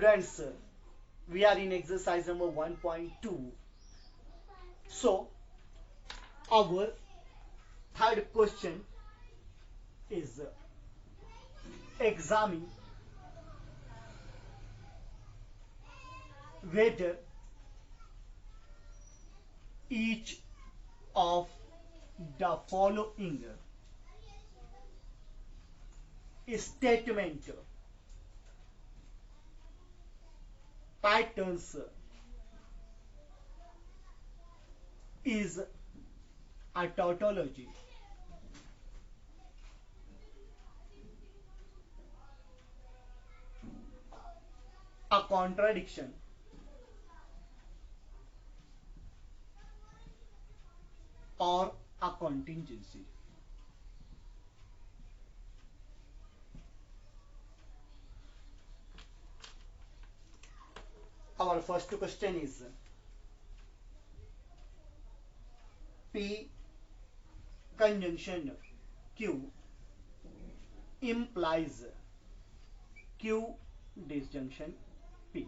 Students, we are in exercise number 1.2. So, our third question is examine whether each of the following statement patterns is a tautology. A contradiction, or a contingency. Our first question is P conjunction Q implies Q disjunction P.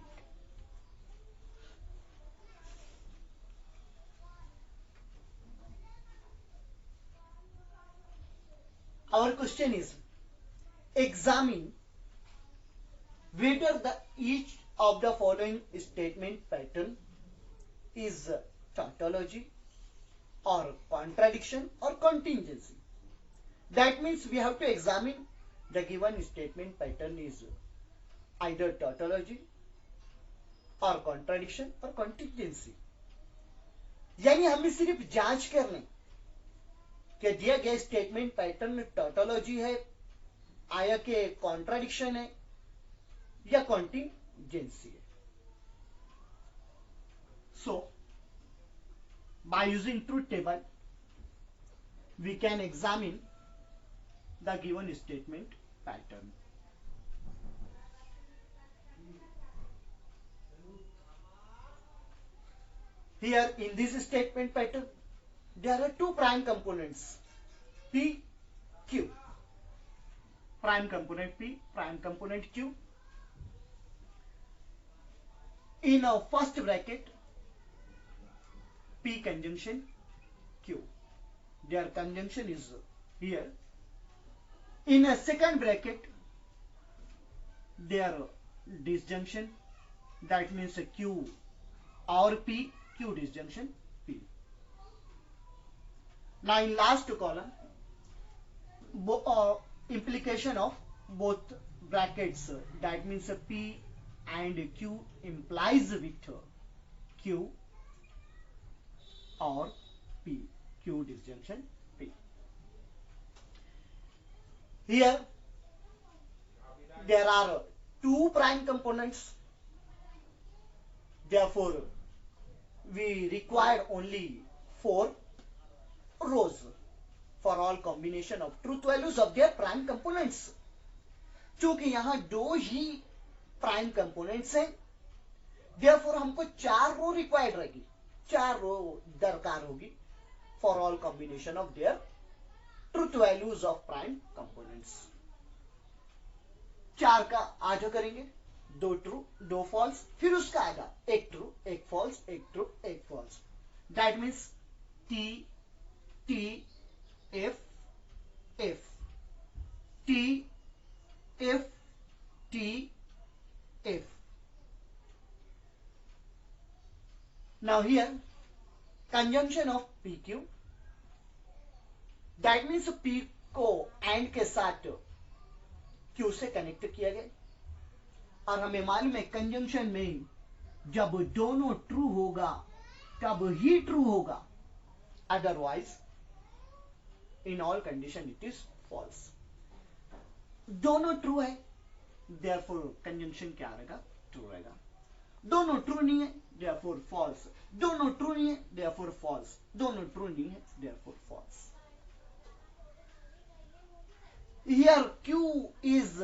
Our question is examine whether each of the following statement pattern is tautology or contradiction or contingency. That means we have to examine the given statement pattern is either tautology or contradiction or contingency. यानी हमें सिर्फ जांच करने कि दिया गया statement pattern tautology है, आया कि कॉन्ट्राडिक्शन है या कॉन्टिजेंसी है. So by using truth table we can examine the given statement pattern. Here in this statement pattern there are two prime components P, Q. Prime component P, prime component Q. In a first bracket P conjunction Q. Their conjunction is here. In a second bracket their disjunction, that means a Q or P, Q disjunction P. Now in last column implication of both brackets, that means P and Q implies with Q or P, Q disjunction P. Here there are two prime components, therefore we require only 4 rows for all combination of truth values of their prime components. चूंकि यहां दो ही prime components हैं, therefore हमको 4 रो required रहेगी, 4 रो दरकार होगी for all combination of their truth values of prime components. 4 का आधा करेंगे, 2 ट्रू 2 फॉल्स, फिर उसका आधा 1 true 1 false 1 true 1 false. That means T T F F T F T F. Now here conjunction of PQ, that means P को AND के साथ Q से कनेक्ट किया गया, और हमें मालूम है कंजंक्शन में जब दोनों ट्रू होगा तब ही ट्रू होगा, otherwise in all condition it is false. दोनों ट्रू है, देयरफॉर कंजंक्शन क्या रहेगा, ट्रू रहेगा. दोनों ट्रू नहीं है, देयरफॉर फॉल्स. दोनों ट्रू नहीं है, देयरफॉर फॉल्स. दोनों ट्रू नहीं है, therefore false. Here Q is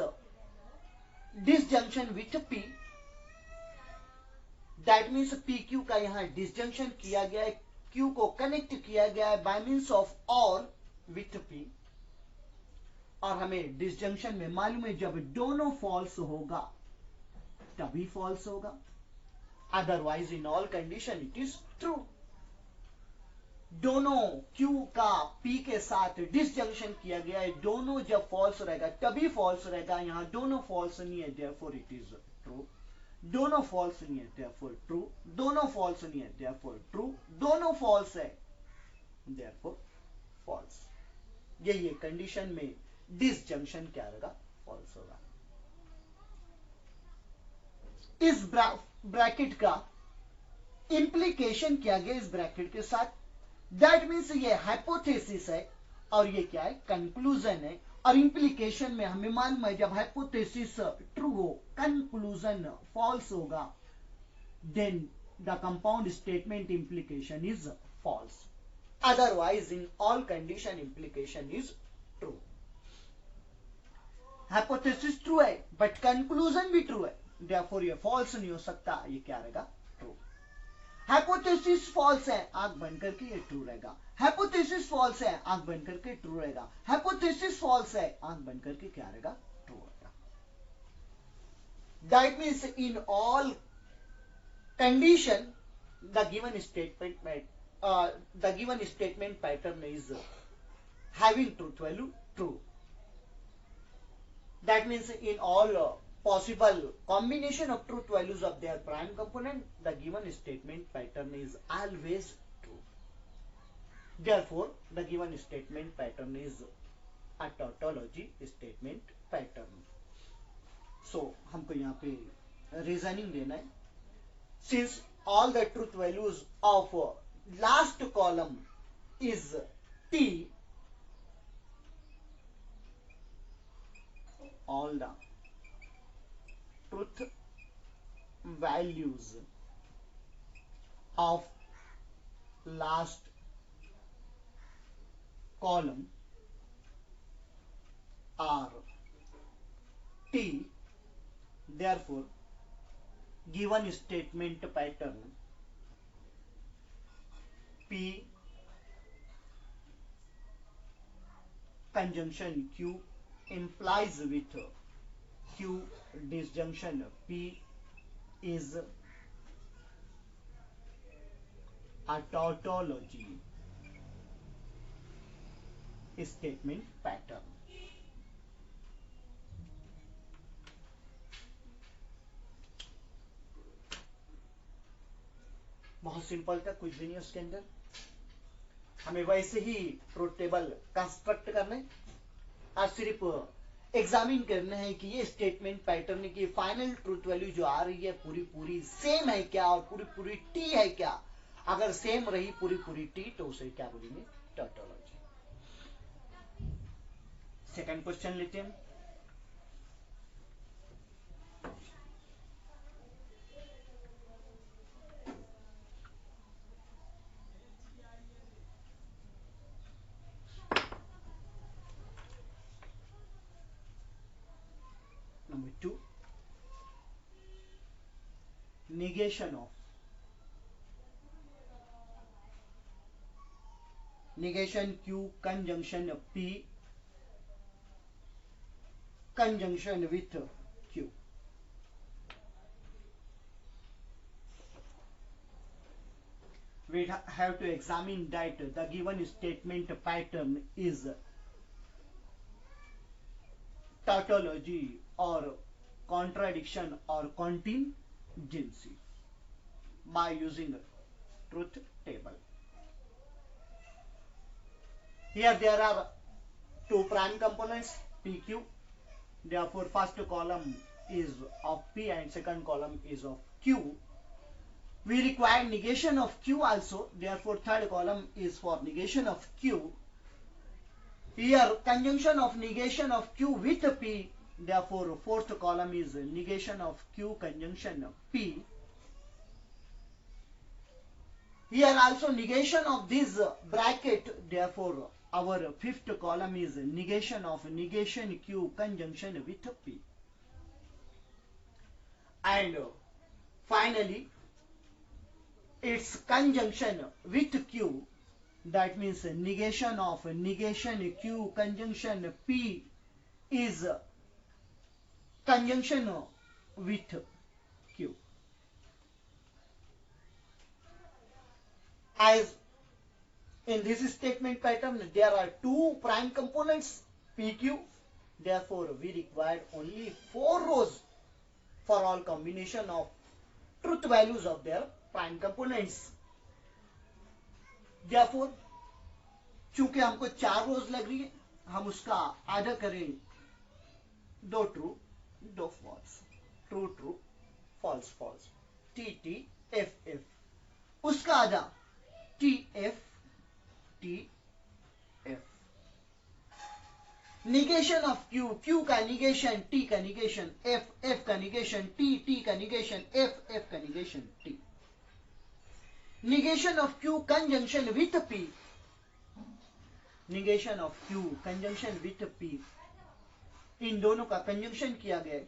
disjunction with P, that means PQ का यहाँ disjunction किया गया है, Q को कनेक्ट किया गया है by means of or with P. और हमें disjunction में मालूम है जब दोनों false होगा तभी फॉल्स होगा, otherwise in all condition it is true. दोनों Q का P के साथ डिसजंक्शन किया गया है, दोनों जब फॉल्स रहेगा तभी फॉल्स रहेगा। यहां दोनों फॉल्स नहीं है, देयरफॉर इट इज ट्रू। दोनों फॉल्स नहीं है, देयरफॉर ट्रू। दोनों फॉल्स नहीं है, देयरफॉर ट्रू। दोनों फॉल्स है, देयरफॉर फॉल्स। यही कंडीशन में डिसजंक्शन क्या रहेगा, फॉल्स होगा। इस ब्रैकेट का इंप्लीकेशन किया गया इस ब्रैकेट के साथ, दैट मीन्स ये हाइपोथेसिस है और ये क्या है, कंक्लूजन है। और इंप्लीकेशन में हमें मालूम है जब हाइपोथेसिस ट्रू हो, कंक्लूजन फॉल्स होगा, then the compound statement implication is false, otherwise in all condition implication is true. Hypothesis true है बट कंक्लूजन भी ट्रू है, देयरफॉर ये फॉल्स नहीं हो सकता, ये क्या रहेगा, ट्रू। हाइपोथेसिस फॉल्स है, आंख बंद करके ये ट्रू रहेगा। हाइपोथेसिस फॉल्स है, आंख बंद करके ट्रू रहेगा। हाइपोथेसिस फॉल्स है, आंख बंद करके क्या रहेगा, ट्रू रहेगा। That means in all condition the given statement pattern is having truth value true. That means in all possible combination of truth values of their prime component, the given statement pattern is always true. Therefore, the given statement pattern is a tautology statement pattern. So, हमको यहाँ पे reasoning देना है. Since all the truth values of last column is T, all the truth values of last column are T, therefore given statement pattern P conjunction Q implies with Q disjunction P is a tautology statement pattern. बहुत simple था, कुछ भी नहीं उसके अंदर। हमें वैसे ही truth table construct करना है और सिर्फ एग्जामिन करना है कि ये स्टेटमेंट पैटर्न की फाइनल ट्रूथ वैल्यू जो आ रही है पूरी पूरी सेम है क्या और पूरी पूरी टी है क्या। अगर सेम रही पूरी पूरी टी तो उसे क्या बोलेंगे, टॉटोलॉजी। सेकंड क्वेश्चन लेते हैं। Number 2, negation Q conjunction P conjunction with Q. We have to examine that the given statement pattern is tautology or contradiction or contingency by using truth table. Here there are two prime components PQ, therefore first column is of P and second column is of Q. We require negation of Q also, therefore third column is for negation of Q. Here conjunction of negation of Q with P, therefore fourth column is negation of Q conjunction P. Here also negation of this bracket, therefore our fifth column is negation of negation Q conjunction with P. And finally its conjunction with Q, that means negation of negation Q conjunction P is conjunction with As in this statement pattern, there are two prime components, PQ. Therefore, we require only 4 rows for all combination of truth values of their prime components. Therefore, चूंकि हमको 4 रोज लग रही है, हम उसका आधा करें 2 true 2 false, true true false false, T T F F, उसका आधा T F negation of Q, Q का निगेशन टी का निगेशन एफ, एफ का निगेशन टी, टी का निगेशन एफ, एफ का negation T, negation of Q conjunction with P, negation of Q conjunction with P, इन दोनों का conjunction किया गया,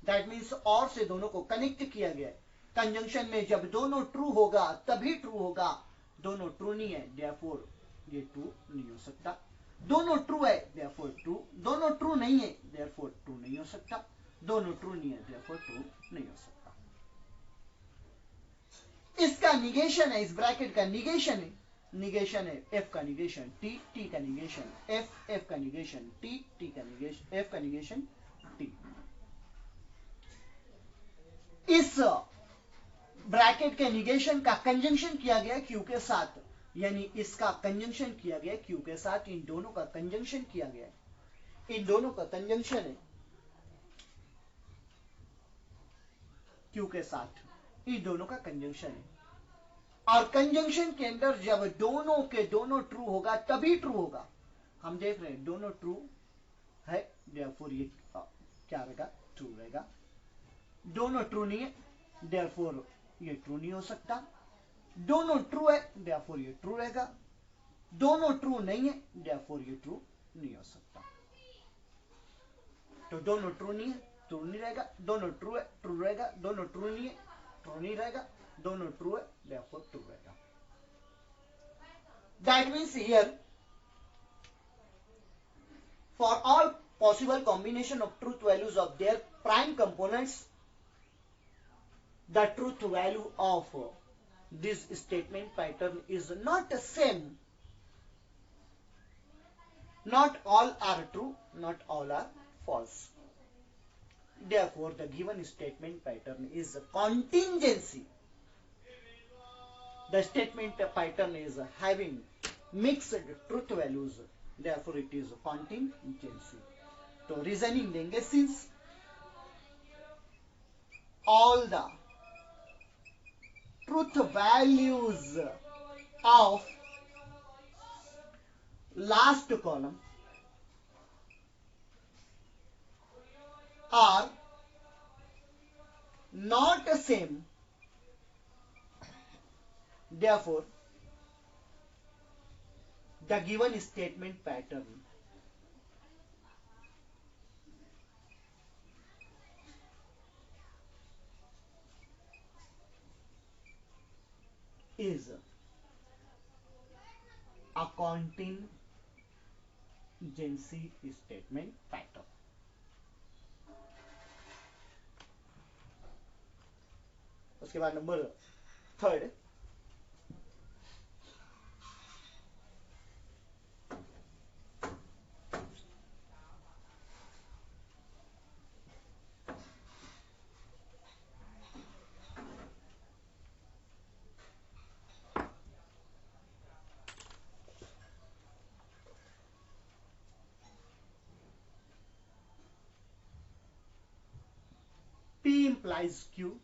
दैट मीन्स और से दोनों को कनेक्ट किया गया। कंजंक्शन में जब दोनों ट्रू होगा तभी ट्रू होगा, दोनों ट्रू नहीं है देयरफॉर ये ट्रू नहीं हो सकता, दोनों ट्रू है देयरफॉर ट्रू, दोनों ट्रू नहीं है देयरफॉर ट्रू नहीं हो सकता, दोनों ट्रू नहीं है देयरफॉर ट्रू नहीं हो सकता। इसका निगेशन है, इस ब्रैकेट का निगेशन है, निगेशन है एफ का निगेशन टी, टी का निगेशन एफ, एफ का निगेशन टी, टी का निगेशन एफ का निगेशन टी। इस ब्रैकेट के निगेशन का कंजंक्शन किया गया क्यू के साथ, यानी इसका कंजंक्शन किया गया क्यू के साथ, इन दोनों का कंजंक्शन किया गया, इन दोनों का कंजंक्शन है क्यू के साथ, इन दोनों का कंजंक्शन है। और कंजंक्शन के अंदर जब दोनों के दोनों ट्रू होगा तभी ट्रू होगा। हम देख रहे हैं दोनों ट्रू है देयरफॉर ये क्या रहेगा, ट्रू रहेगा, दोनों ट्रू नहीं है देयरफॉर ये ट्रू नहीं हो सकता, दोनों ट्रू है देयरफॉर ये ट्रू रहेगा, दोनों ट्रू नहीं है देयरफॉर ये ट्रू नहीं हो सकता। तो दोनों ट्रू नहीं है, ट्रू नहीं रहेगा, दोनों ट्रू है, ट्रू रहेगा, दोनों ट्रू नहीं है, ट्रू नहीं रहेगा, दोनों ट्रू है देयरफॉर ट्रू रहेगा। That means here for all possible combination of truth values of their prime components, the truth value of this statement pattern is not the same. Not all are true, not all are false. Therefore, the given statement pattern is a contingency. The statement pattern is having mixed truth values, therefore it is a contingency. तो reasoning देंगे, since all the truth values of last column are not the same, therefore the given statement pattern is a contingency statement pattern. उसके बाद number 3, P implies Q,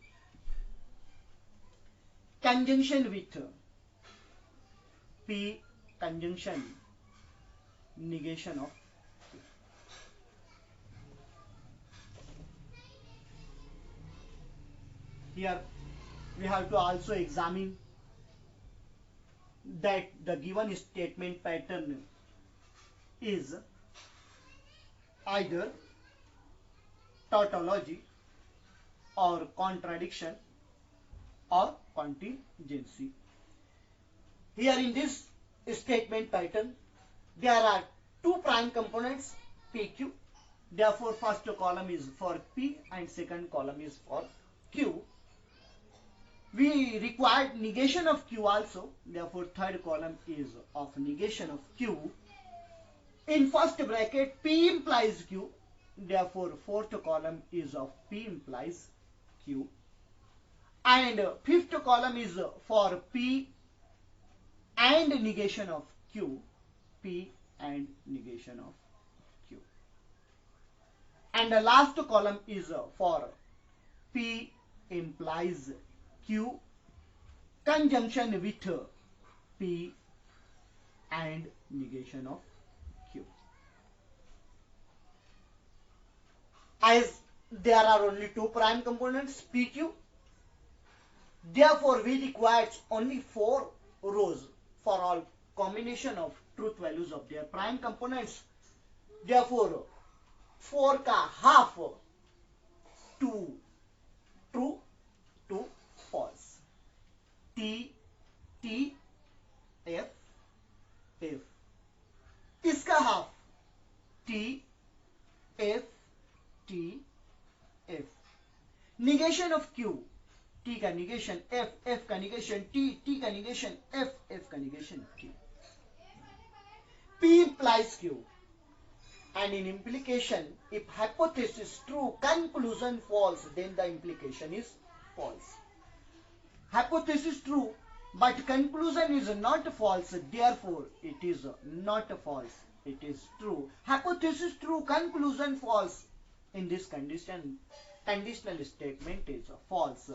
conjunction with P conjunction negation of Q. Here we have to also examine that the given statement pattern is either tautology or contradiction or contingency. Here in this statement pattern there are two prime components PQ, therefore first column is for P and second column is for Q. We required negation of Q also. Therefore, third column is of negation of Q. In first bracket, P implies Q. Therefore, fourth column is of P implies Q. And fifth column is for P and negation of Q. P and negation of Q. And the last column is for P implies Q conjunction with P and negation of Q. As there are only two prime components, PQ, therefore we require only 4 rows for all combination of truth values of their prime components. Therefore 4 का half 2 true, 2 false. T T F F. इसका half T F T F. Negation of Q, T का negation F, F का negation T, T का negation F, F का negation T. P implies Q, and in implication, if hypothesis true, conclusion false, then the implication is false. Hypothesis true, but conclusion is not false, therefore it is not false, it is true. Hypothesis true, conclusion false. In this condition, conditional statement is false.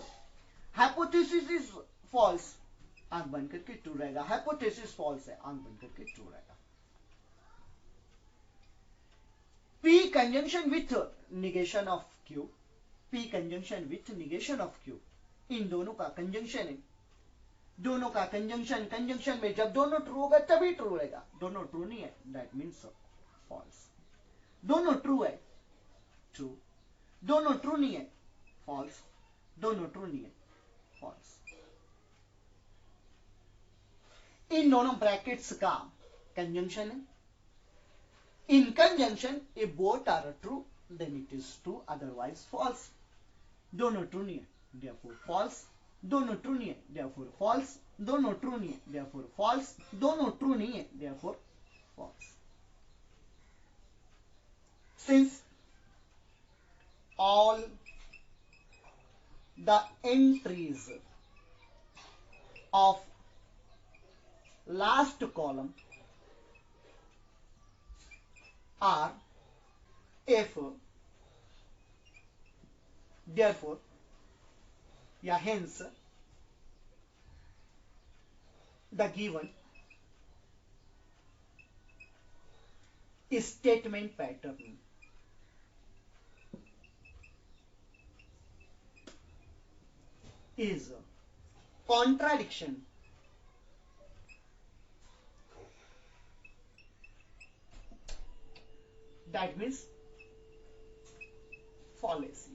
Hypothesis is false, आंख बंद करके true रहेगा. Hypothesis false है, आंख बंद करके true रहेगा. P conjunction with negation of Q, P conjunction with negation of Q, इन दोनों का कंजंक्शन है. दोनों का कंजंक्शन, कंजंक्शन में जब दोनों ट्रू होगा तभी ट्रू रहेगा. दोनों ट्रू नहीं है, दैट मीन्स फॉल्स. दोनों ट्रू है, ट्रू. दोनों ट्रू नहीं है, फॉल्स. दोनों ट्रू नहीं है, फॉल्स. इन दोनों ब्रैकेट्स का कंजंक्शन है. In conjunction, if both are true, then it is true, otherwise false. दोनों ट्रू नहीं है, therefore false. दोनों ट्रू नहीं है, therefore false. दोनों ट्रू नहीं है, therefore false. दोनों ट्रू नहीं है, therefore false. Since all the entries of last column are F, therefore या hence the given statement pattern is contradiction that means fallacy.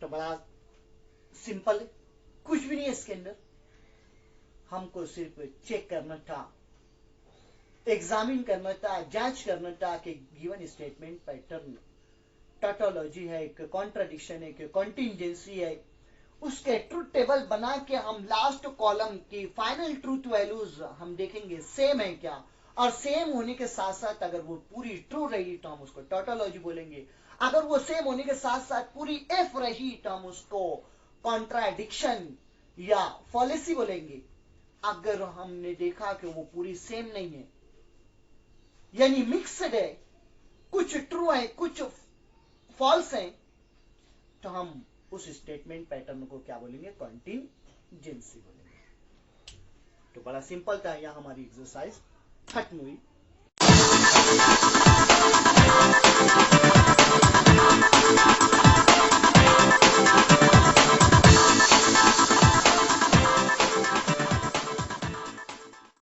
तो बड़ा सिंपल है, कुछ भी नहीं है इसके अंदर. हमको सिर्फ चेक करना था, एग्जामिन करना था, जांच करना था कि गिवन स्टेटमेंट पैटर्न टोटोलॉजी है, कि कॉन्ट्राडिक्शन है, कि कॉन्टिंजेंसी है. उसके ट्रूथ टेबल बना के हम लास्ट कॉलम की फाइनल ट्रूथ वैल्यूज हम देखेंगे सेम है क्या, और सेम होने के साथ साथ अगर वो पूरी ट्रू रही तो हम उसको टोटोलॉजी बोलेंगे. अगर वो सेम होने के साथ साथ पूरी एफ रही तो हम उसको कॉन्ट्राडिक्शन या फॉलेसी बोलेंगे. अगर हमने देखा कि वो पूरी सेम नहीं है, यानी मिक्सड है, कुछ ट्रू है कुछ फॉल्स है, तो हम उस स्टेटमेंट पैटर्न को क्या बोलेंगे, कॉन्टिंजेंसी बोलेंगे. तो बड़ा सिंपल था, यहां हमारी एक्सरसाइज खत्म हुई.